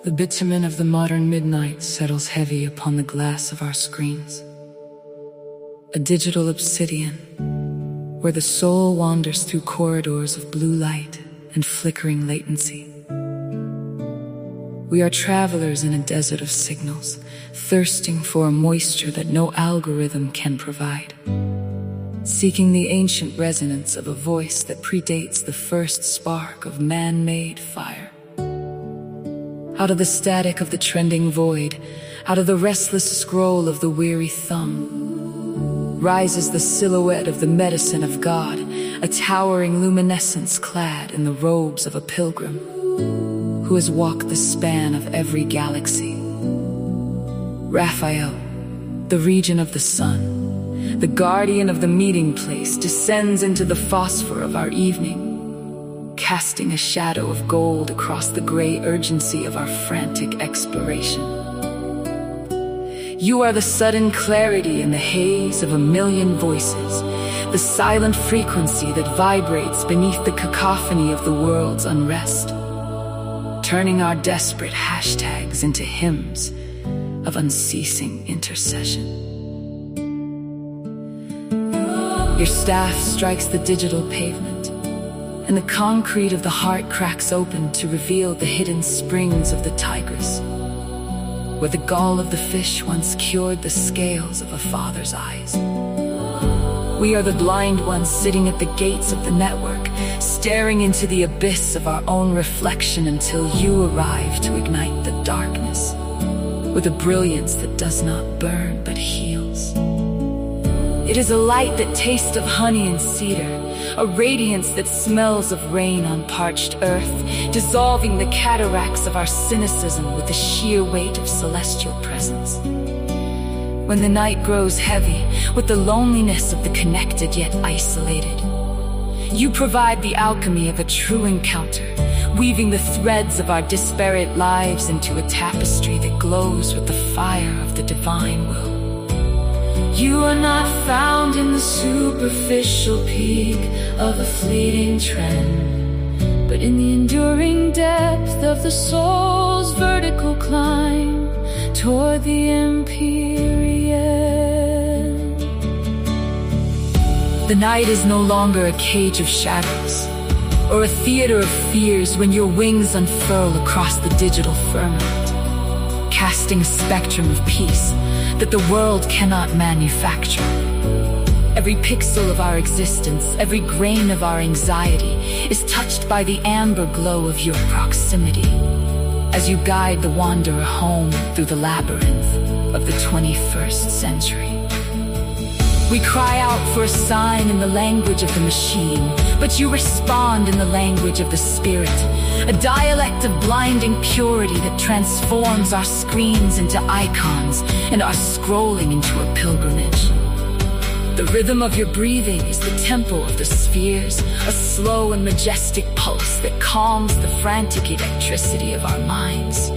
The bitumen of the modern midnight settles heavy upon the glass of our screens. A digital obsidian, where the soul wanders through corridors of blue light and flickering latency. We are travelers in a desert of signals, thirsting for a moisture that no algorithm can provide, seeking the ancient resonance of a voice that predates the first spark of man-made fire. Out of the static of the trending void, out of the restless scroll of the weary thumb, rises the silhouette of the medicine of God, a towering luminescence clad in the robes of a pilgrim who has walked the span of every galaxy. Raphael, the region of the sun, the guardian of the meeting place, descends into the phosphor of our evening, casting a shadow of gold across the gray urgency of our frantic exploration. You are the sudden clarity in the haze of a million voices, the silent frequency that vibrates beneath the cacophony of the world's unrest, turning our desperate hashtags into hymns of unceasing intercession. Your staff strikes the digital pavement, and the concrete of the heart cracks open to reveal the hidden springs of the Tigris, where the gall of the fish once cured the scales of a father's eyes. We are the blind ones sitting at the gates of the network, staring into the abyss of our own reflection until you arrive to ignite the darkness with a brilliance that does not burn but heals. It is a light that tastes of honey and cedar, a radiance that smells of rain on parched earth, dissolving the cataracts of our cynicism with the sheer weight of celestial presence. When the night grows heavy with the loneliness of the connected yet isolated, you provide the alchemy of a true encounter, weaving the threads of our disparate lives into a tapestry that glows with the fire of the divine will. You are not found in the superficial peak of a fleeting trend, but in the enduring depth of the soul's vertical climb toward the Empyrean. The night is no longer a cage of shadows or a theater of fears when your wings unfurl across the digital firmament, casting a spectrum of peace that the world cannot manufacture. Every pixel of our existence, every grain of our anxiety is touched by the amber glow of your proximity as you guide the wanderer home through the labyrinth of the 21st century. We cry out for a sign in the language of the machine, but you respond in the language of the spirit, a dialect of blinding purity that transforms our screens into icons and our scrolling into a pilgrimage. The rhythm of your breathing is the tempo of the spheres, a slow and majestic pulse that calms the frantic electricity of our minds,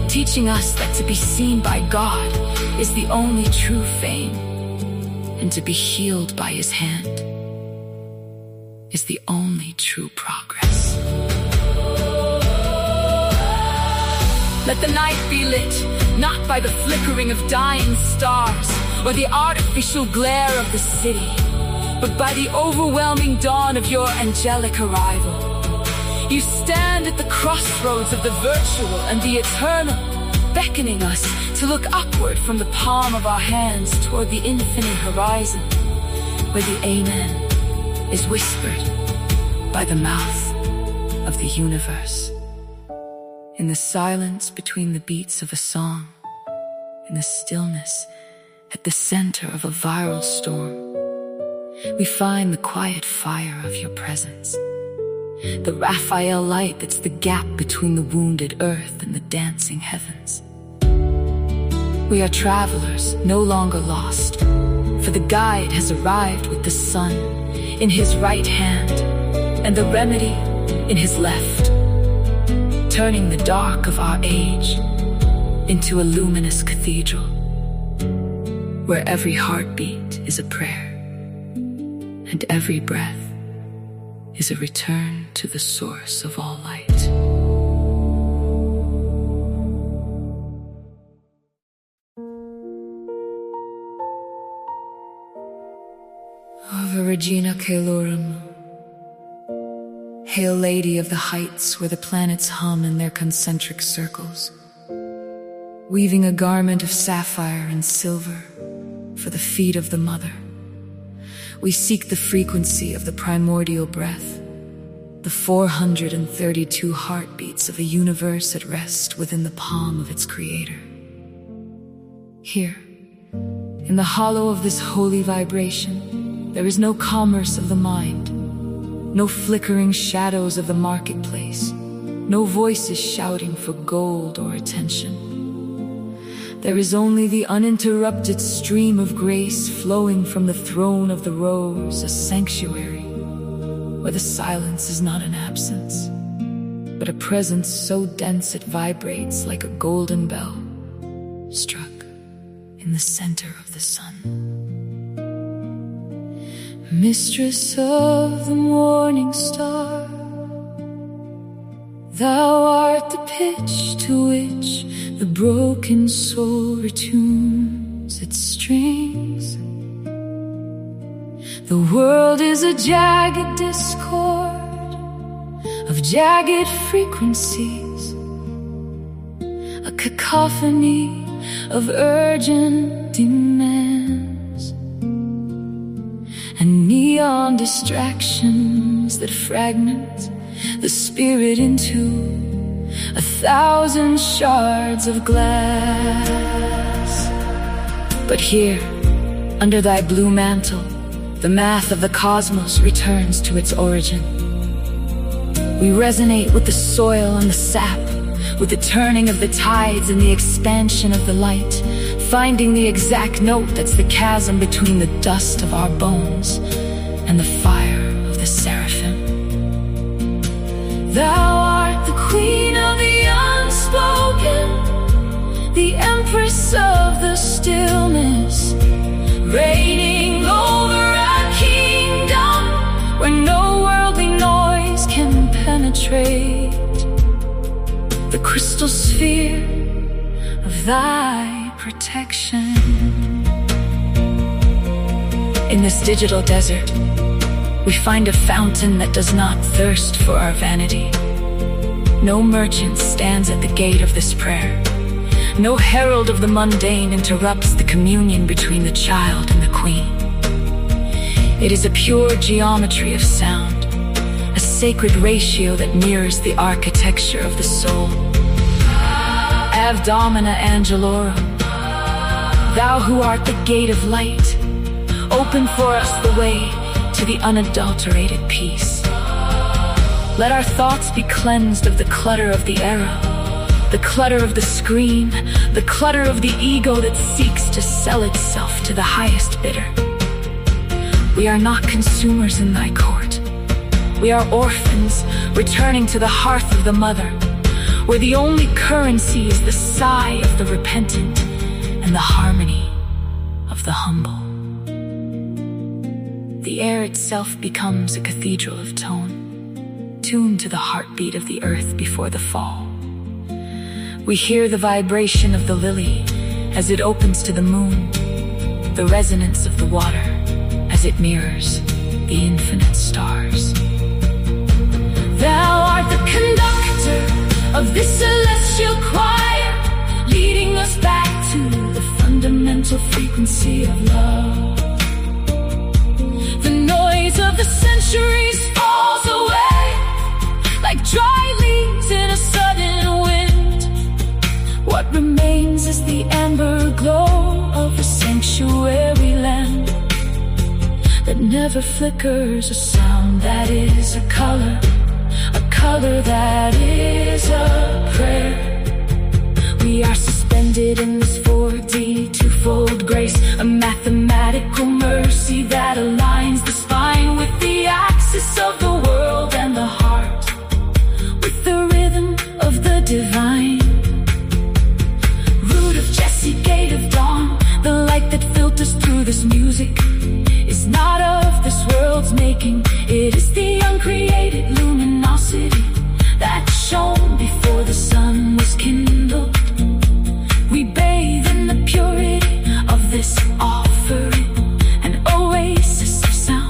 teaching us that to be seen by God is the only true fame, and to be healed by His hand is the only true progress. Let the night be lit, not by the flickering of dying stars or the artificial glare of the city, but by the overwhelming dawn of your angelic arrival. You stand at the crossroads of the virtual and the eternal, beckoning us to look upward from the palm of our hands toward the infinite horizon, where the Amen is whispered by the mouth of the universe. In the silence between the beats of a song, in the stillness at the center of a viral storm, we find the quiet fire of your presence, the Raphael light that's the gap between the wounded earth and the dancing heavens. We are travelers, no longer lost, for the guide has arrived with the sun in his right hand and the remedy in his left, turning the dark of our age into a luminous cathedral, where every heartbeat is a prayer and every breath is a return to the source of all light. Ave Regina Caelorum. Hail Lady of the heights where the planets hum in their concentric circles, weaving a garment of sapphire and silver for the feet of the Mother. We seek the frequency of the primordial breath, the 432 heartbeats of a universe at rest within the palm of its creator. Here, in the hollow of this holy vibration, there is no commerce of the mind, no flickering shadows of the marketplace, no voices shouting for gold or attention. There is only the uninterrupted stream of grace flowing from the throne of the rose, a sanctuary where the silence is not an absence, but a presence so dense it vibrates like a golden bell struck in the center of the sun. Mistress of the morning star, thou art the pitch to which the broken soul retunes its strings. The world is a jagged discord of jagged frequencies, a cacophony of urgent demands, and neon distractions that fragment the spirit into 1,000 shards of glass. But here, under thy blue mantle, the math of the cosmos returns to its origin. We resonate with the soil and the sap, with the turning of the tides and the expansion of the light, finding the exact note that's the chasm between the dust of our bones and the fire of the seraphim. Thou art the queen of the unspoken, the empress of the stillness, reigning over a kingdom where no worldly noise can penetrate the crystal sphere of thy protection. In this digital desert, we find a fountain that does not thirst for our vanity. No merchant stands at the gate of this prayer. No herald of the mundane interrupts the communion between the child and the queen. It is a pure geometry of sound, a sacred ratio that mirrors the architecture of the soul. Ave Domina Angelorum, thou who art the gate of light, open for us the way to the unadulterated peace. Let our thoughts be cleansed of the clutter of the era, the clutter of the screen, the clutter of the ego that seeks to sell itself to the highest bidder. We are not consumers in thy court. We are orphans returning to the hearth of the mother, where the only currency is the sigh of the repentant and the harmony of the humble. The air itself becomes a cathedral of tone, tuned to the heartbeat of the earth before the fall. We hear the vibration of the lily as it opens to the moon, the resonance of the water as it mirrors the infinite stars. Thou art the conductor of this celestial choir, leading us back to the fundamental frequency of love. The noise of the centuries falls away like dry leaves in a sudden wind. What remains is the amber glow of a sanctuary land that never flickers, a sound that is a color that is a prayer. We are suspended in this 4D twofold grace, a mathematical mercy that aligns the spine with the axis of the world and the heart with the rhythm of the divine. Root of Jesse, gate of dawn, the light that filters through this music is not of this world's making. It is the uncreated luminosity that shone before the sun was kindled. We bathe in the purity of this offering, an oasis of sound.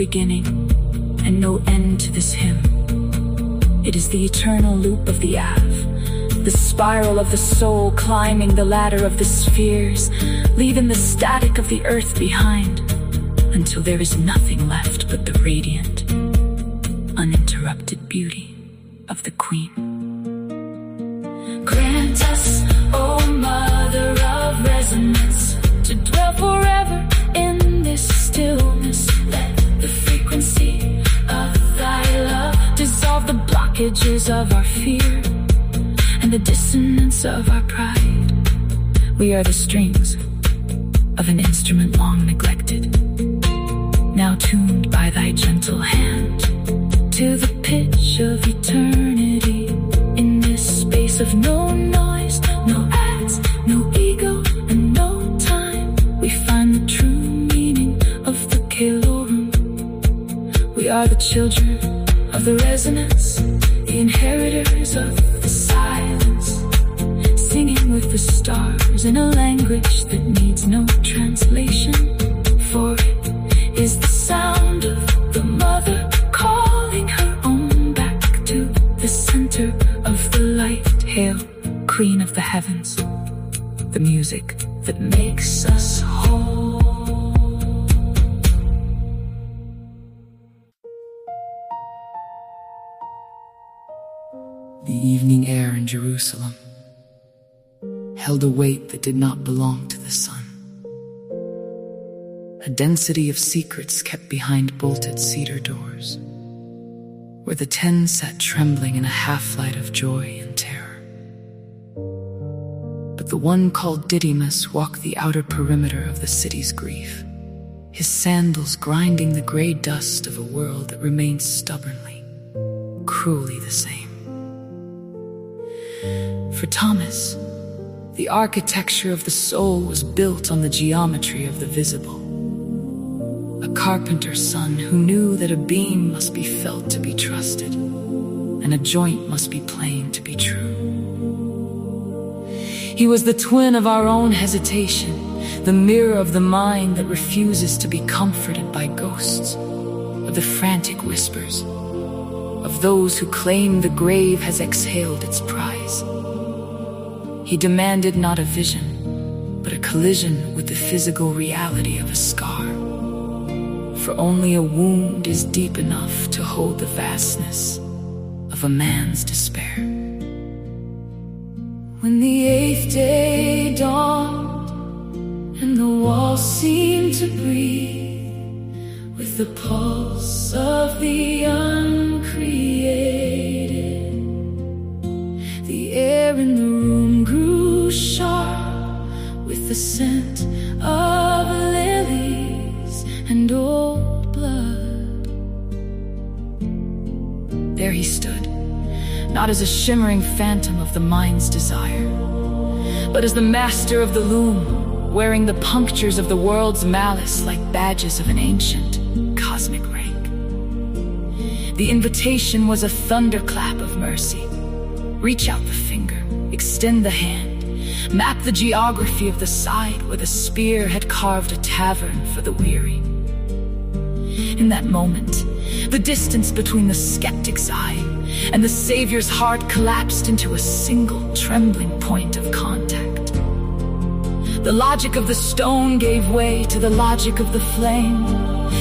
beginning and no end to this hymn. It is the eternal loop of the Av, the spiral of the soul climbing the ladder of the spheres, leaving the static of the earth behind, until there is nothing left but the radiant, uninterrupted beauty of the Queen. Grant us, O Mother of Resonance, to dwell forever in this stillness. Let the frequency of thy love dissolve the blockages of our fear and the dissonance of our pride. We are the strings of an instrument long neglected, now tuned by thy gentle hand to the pitch of eternity. In this space of no noise, no ads, no ego, and no time, we find the true meaning of the Kalorum. We are the children of the resonance, the inheritors of the silence, singing with the stars in a language that needs no translation, for it is the sound of the mother calling her own back to the center of the light. Hail, Queen of the heavens, the music that makes us whole. The evening air in Jerusalem held a weight that did not belong to the sun. A density of secrets kept behind bolted cedar doors, where the 10 sat trembling in a half-light of joy and terror. But the one called Didymus walked the outer perimeter of the city's grief, his sandals grinding the gray dust of a world that remained stubbornly, cruelly the same. For Thomas, the architecture of the soul was built on the geometry of the visible. A carpenter's son who knew that a beam must be felt to be trusted, and a joint must be plain to be true. He was the twin of our own hesitation, the mirror of the mind that refuses to be comforted by ghosts, of the frantic whispers, of those who claim the grave has exhaled its prize. He demanded not a vision, but a collision with the physical reality of a scar. For only a wound is deep enough to hold the vastness of a man's despair. When the 8th day dawned, and the walls seemed to breathe with the pulse of the uncreated, the air in the room grew sharp with the scent of lilies and old blood. There he stood, not as a shimmering phantom of the mind's desire, but as the master of the loom, wearing the punctures of the world's malice like badges of an ancient cosmic rank. The invitation was a thunderclap of mercy. Reach out the finger, extend the hand, map the geography of the side where the spear had carved a tavern for the weary. In that moment, the distance between the skeptic's eye and the Savior's heart collapsed into a single trembling point of contact. The logic of the stone gave way to the logic of the flame.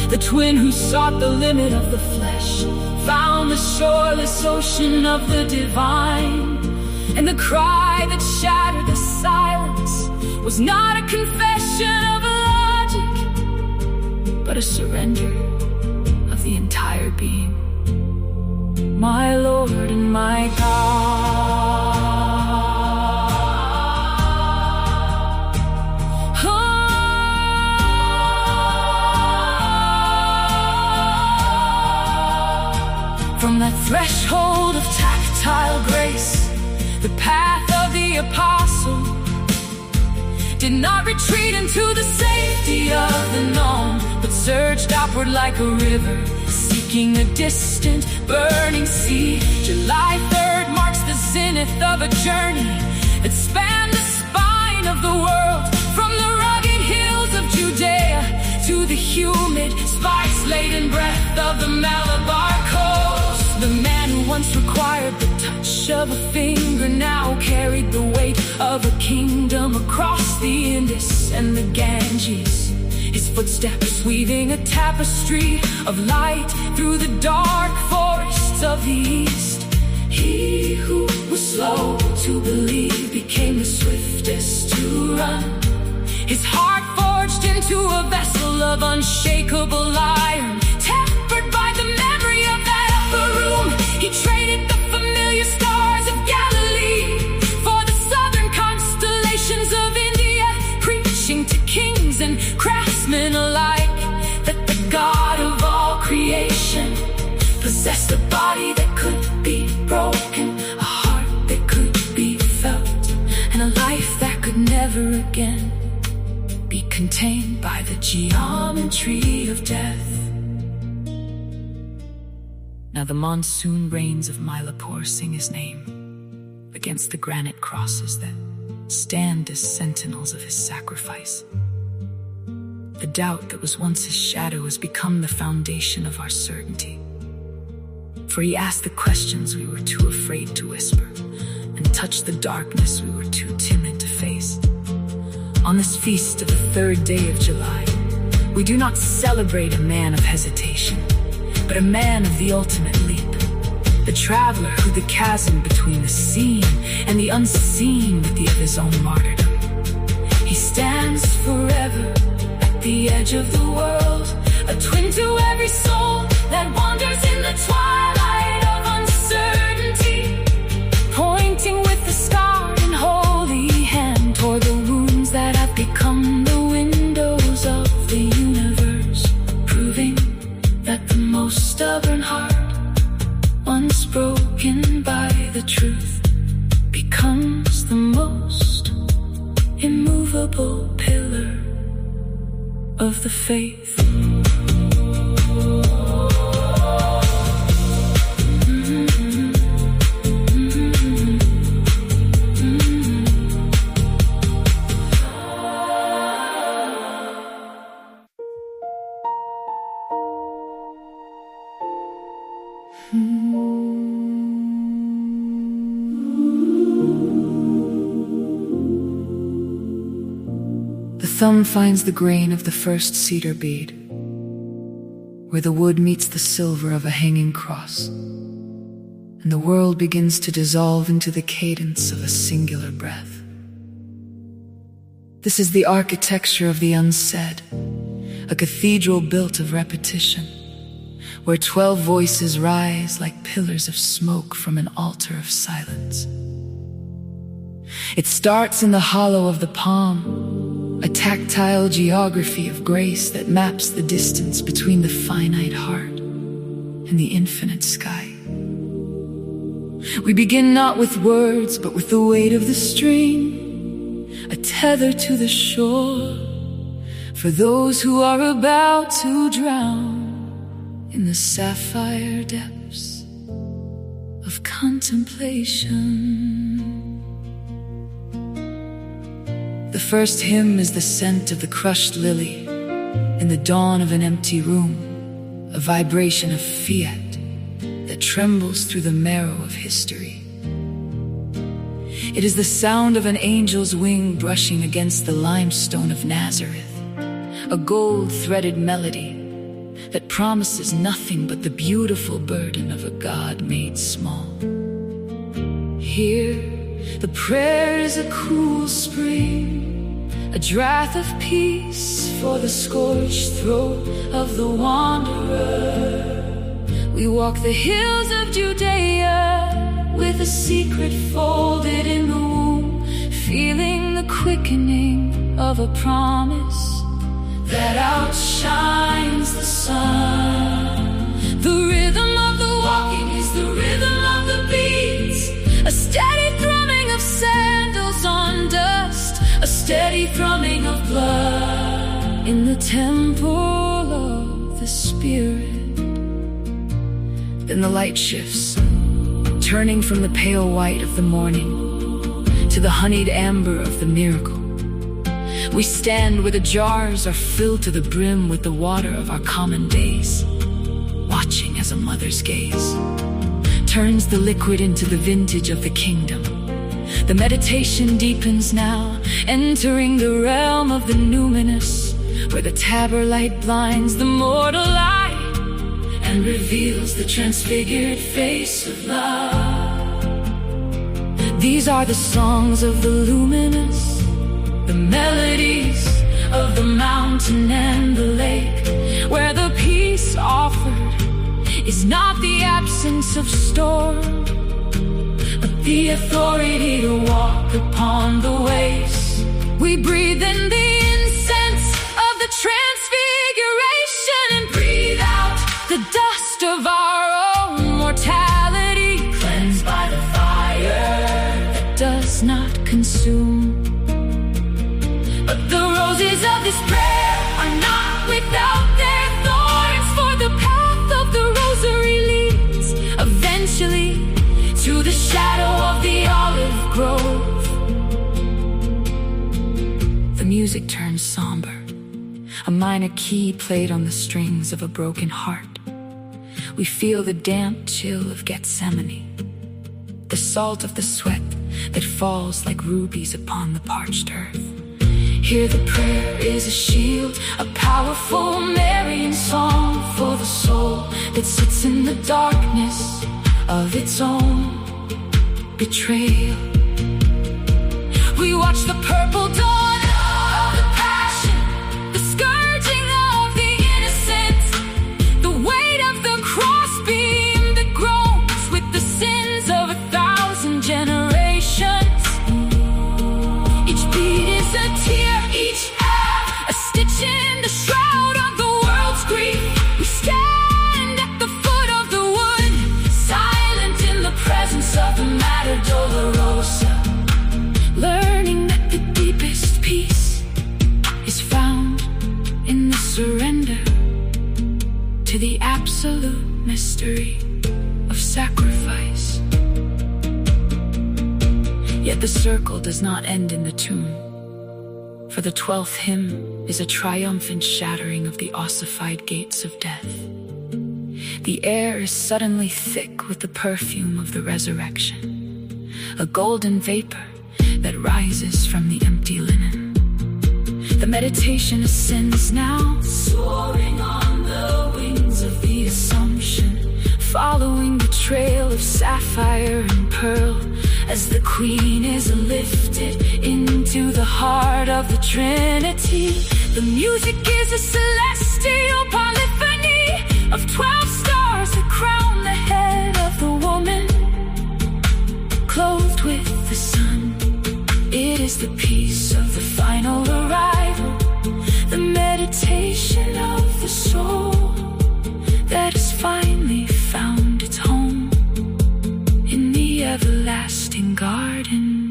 The twin who sought the limit of the flesh found the shoreless ocean of the divine. And the cry that shattered the silence was not a confession of logic, but a surrender of the entire being. My Lord and my God. From that threshold of tactile grace, the path of the apostle did not retreat into the safety of the known, but surged outward like a river, seeking a distant, burning sea. July 3rd marks the zenith of a journey that spanned the spine of the world, from the rugged hills of Judea to the humid, spice-laden light and breath of the Malabar coast. The man who once required the touch of a finger now carried the weight of a kingdom across the Indus and the Ganges. His footsteps weaving a tapestry of light through the dark forests of the East. He who was slow to believe became the swiftest to run. His heart forged into a vessel of unshakable iron, tempered by the memory of that upper room. He traded the familiar stars of Galilee for the southern constellations of India, preaching to kings and craftsmen alike that the God of all creation possessed a body that could be broken, a heart that could be felt, and a life that could never again be contained by the geometry of death. Now the monsoon rains of Mylapore sing his name against the granite crosses that stand as sentinels of his sacrifice. The doubt that was once his shadow has become the foundation of our certainty. For he asked the questions we were too afraid to whisper, and touched the darkness we were too timid to face. On this feast of the 3rd day of July, we do not celebrate a man of hesitation, but a man of the ultimate leap, the traveler who the chasm between the seen and the unseen with the of his own martyrdom. He stands forever at the edge of the world, a twin to every soul that wanders in the twilight of uncertainty, pointing with the scarred and holy hand toward the wounds that have become the windows of the universe, proving that the most stubborn heart, once broken by the truth, becomes the most immovable pillar of the faith. The thumb finds the grain of the first cedar bead, where the wood meets the silver of a hanging cross, and the world begins to dissolve into the cadence of a singular breath. This is the architecture of the unsaid, a cathedral built of repetition, where 12 voices rise like pillars of smoke from an altar of silence. It starts in the hollow of the palm, a tactile geography of grace that maps the distance between the finite heart and the infinite sky. We begin not with words, but with the weight of the string, a tether to the shore, for those who are about to drown in the sapphire depths of contemplation. The first hymn is the scent of the crushed lily in the dawn of an empty room, a vibration of fiat that trembles through the marrow of history. It is the sound of an angel's wing brushing against the limestone of Nazareth, a gold-threaded melody that promises nothing but the beautiful burden of a God made small. Here, the prayer is a cool spring, a draught of peace for the scorched throat of the wanderer. We walk the hills of Judea with a secret folded in the womb, feeling the quickening of a promise that outshines the sun. The rhythm of the walking is the rhythm of the beats, a steady thrumming of sandals on dust, a steady thrumming of blood in the temple of the Spirit. Then the light shifts, turning from the pale white of the morning to the honeyed amber of the miracle. We stand where the jars are filled to the brim with the water of our common days, watching as a mother's gaze turns the liquid into the vintage of the kingdom. The meditation deepens now, entering the realm of the numinous, where the tabor light blinds the mortal eye and reveals the transfigured face of love. These are the songs of the luminous, the melodies of the mountain and the lake, where the peace offered is not the absence of storm, but the authority to walk upon the waves. We breathe in the incense of the transfiguration and breathe out the dust of our own mortality, cleansed by the fire that does not consume. But the roses of this prayer are not without their thorns, for the path of the rosary leads eventually to the shadow of the olive grove. The music turns somber, a minor key played on the strings of a broken heart. We feel the damp chill of Gethsemane, the salt of the sweat that falls like rubies upon the parched earth. Here the prayer is a shield, a powerful Marian song for the soul that sits in the darkness of its own betrayal. We watch the purple dawn of the passion, the scourging of the innocent, the weight of the crossbeam that groans with the sins of 1,000 generations. Each beat is a tear, each hour a stitch in the shroud of the world's grief. We stand at the foot of the wood, silent in the presence of the Mater Dolorosa, learning that the deepest peace is found in the surrender to the absolute mystery of sacrifice. Yet the circle does not end in the tomb, for the 12th hymn is a triumphant shattering of the ossified gates of death. The air is suddenly thick with the perfume of the resurrection, a golden vapor that rises from the empty linen. The meditation ascends now, soaring on the wings of the Assumption, following the trail of sapphire and pearl, as the Queen is lifted into the heart of the Trinity. The music is a celestial polyphony of 12 stars that crown the head of the woman, clothed with the sun. It is the peace of the final arrival, the meditation of the soul that has finally found its home in the everlasting garden.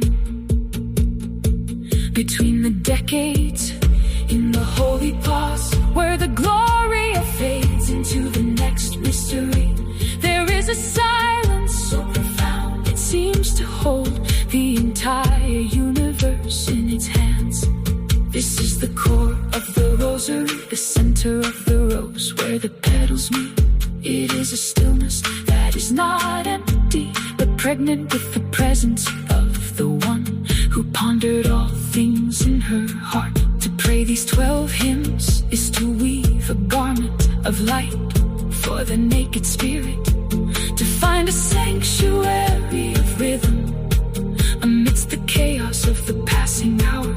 Between the decades, in the holy pause, where the glory fades into the next mystery, there is a silence so profound it seems to hold the entire universe in its hands. This is the core of the rosary, the center of the rose where the petals meet. It is a stillness that is not empty, but pregnant with the presence of the one who pondered all things in her heart. To pray these 12 hymns is to weave a garment of light for the naked spirit, to find a sanctuary of rhythm amidst the chaos of the passing hour.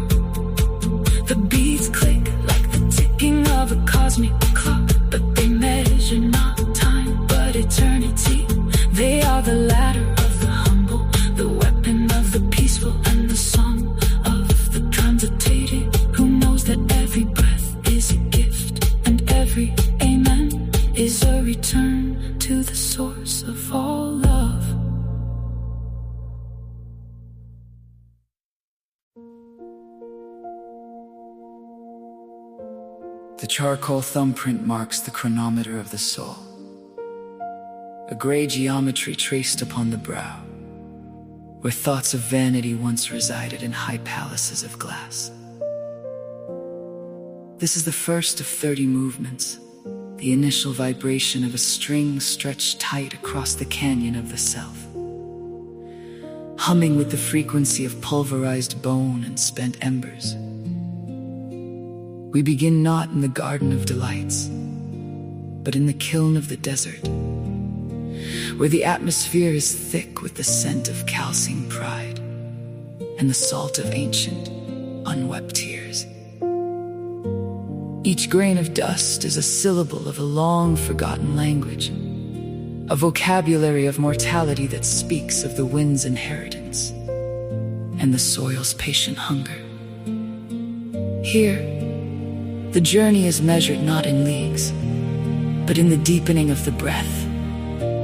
The beats click like the ticking of a cosmic clock, but they measure not time but eternity. They are the ladder of the humble, the weapon of the peaceful, and the song of the transitated, who knows that every breath is a gift and every amen is a return to the source of all love. The charcoal thumbprint marks the chronometer of the soul, a gray geometry traced upon the brow, where thoughts of vanity once resided in high palaces of glass. This is the first of 30 movements, the initial vibration of a string stretched tight across the canyon of the self, humming with the frequency of pulverized bone and spent embers. We begin not in the garden of delights, but in the kiln of the desert, where the atmosphere is thick with the scent of calcine pride and the salt of ancient, unwept tears. Each grain of dust is a syllable of a long-forgotten language, a vocabulary of mortality that speaks of the wind's inheritance and the soil's patient hunger. Here, the journey is measured not in leagues, but in the deepening of the breath,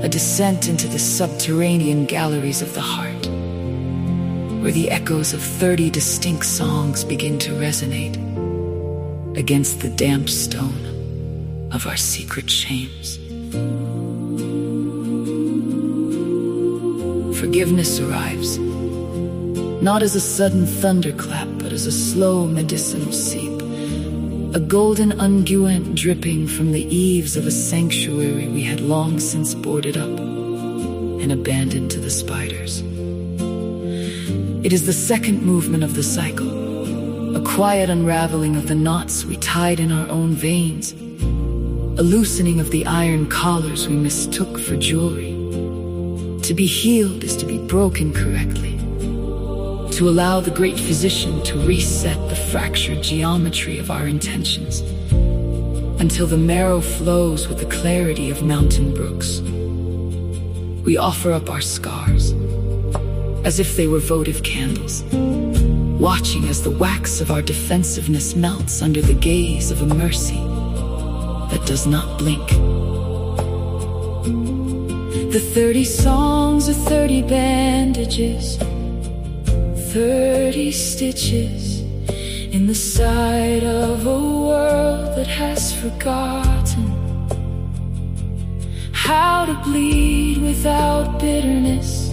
a descent into the subterranean galleries of the heart, where the echoes of 30 distinct songs begin to resonate against the damp stone of our secret shames. Forgiveness arrives, not as a sudden thunderclap, but as a slow medicinal seep, a golden unguent dripping from the eaves of a sanctuary we had long since boarded up and abandoned to the spiders. It is the second movement of the cycle, a quiet unraveling of the knots we tied in our own veins, a loosening of the iron collars we mistook for jewelry. To be healed is to be broken correctly, to allow the great physician to reset the fractured geometry of our intentions until the marrow flows with the clarity of mountain brooks. We offer up our scars as if they were votive candles, watching as the wax of our defensiveness melts under the gaze of a mercy that does not blink. The 30 songs are 30 bandages, 30 stitches in the side of a world that has forgotten how to bleed without bitterness,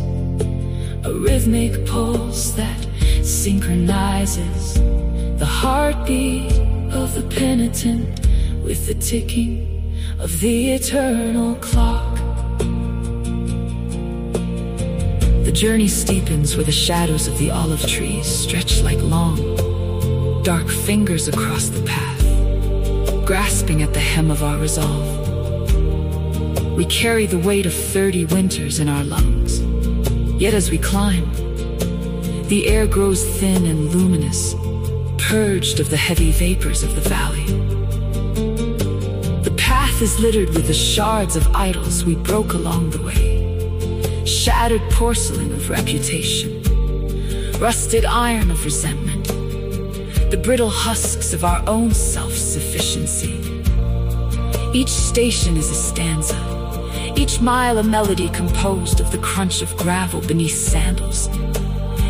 a rhythmic pulse that synchronizes the heartbeat of the penitent with the ticking of the eternal clock. The journey steepens where the shadows of the olive trees stretch like long, dark fingers across the path, grasping at the hem of our resolve. We carry the weight of 30 winters in our lungs, yet as we climb, the air grows thin and luminous, purged of the heavy vapors of the valley. The path is littered with the shards of idols we broke along the way, shattered porcelain of reputation, rusted iron of resentment, the brittle husks of our own self-sufficiency. Each station is a stanza, each mile a melody composed of the crunch of gravel beneath sandals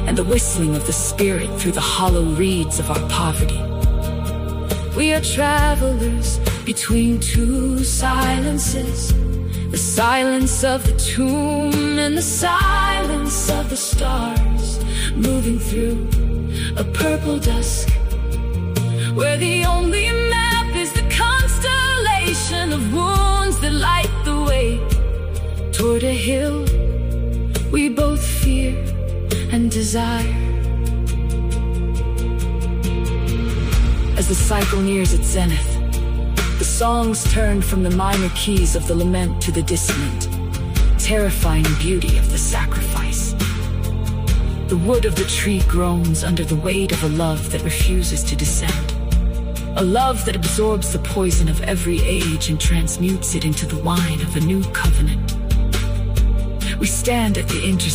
and the whistling of the spirit through the hollow reeds of our poverty. We are travelers between two silences, the silence of the tomb and the silence of the stars, moving through a purple dusk, where the only map is the constellation of wounds that light the way toward a hill we both fear and desire. As the cycle nears its zenith, the songs turn from the minor keys of the lament to the dissonant, terrifying beauty of the sacrifice. The wood of the tree groans under the weight of a love that refuses to descend, a love that absorbs the poison of every age and transmutes it into the wine of a new covenant. We stand at the intersection